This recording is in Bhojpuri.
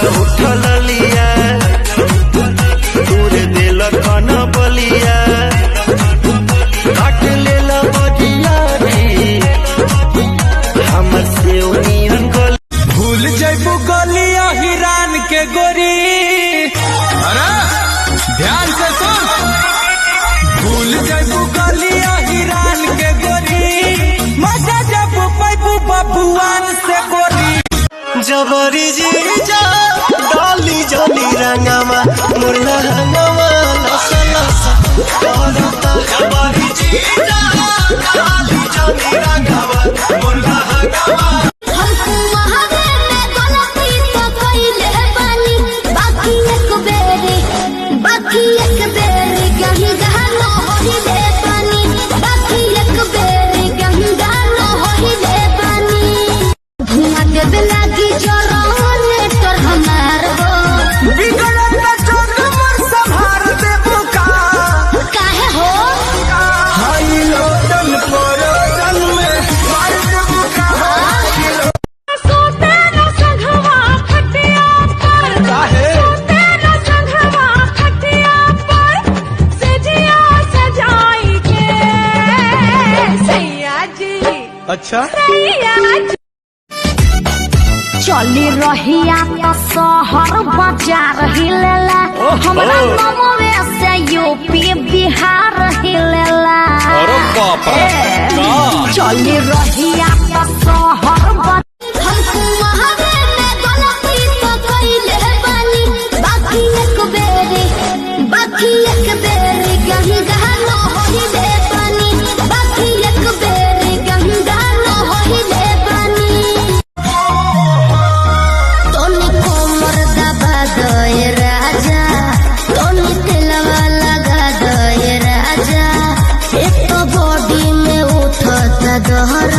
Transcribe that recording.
उठल लिया तोर दिल कन बलिया काट लेल बजिया हमर से गल भूल जैबू गलिया हिरान के गोरी। अरे ध्यान से सुन, भूल जैबू गलिया हिरान के गोरी, मजा जब पैबू बबुआन से गोरी। जबरी जी जा डाली जाली रंगमा मुरला हंगमा लसा लसा करता जबरी जी जा डाली जाली रंगमा मुरला हंगमा। हमको महादेव में गलती तो कइले बानी, बाकी एक बेरी कहीं गाना होइले बानी, बाकी एक बेरी कहीं गाना होइले बानी। धुआं देवे लागी जरने तोर हमार हो, बिगड़ल न चोर मोर संभार देबू का। काहे हो हाई लोटन परोटन में मार देबू का। सोते न संघवा खटिया पर, काहे? सोते न संघवा खटिया पर, सजिया सजाई के सैया जी, अच्छा सैया जी। चली रहिया तो शहर बाजार हिलेला, हमरा नमवे से यूपी बिहार हिलेला। अरे बाप रे, का? चली रहिया तो शहर हमको महादेव में गलती तो कइले बानी, बाकी एक बेरी कहीं गाना होइले बानी, बाकी एक बेरी कहीं गाना होइले बानी। तोनी कोमर दबा दे राजा, तोनी तेलवा लगा दे राजा, एक तो बॉडी में उठता दहरा,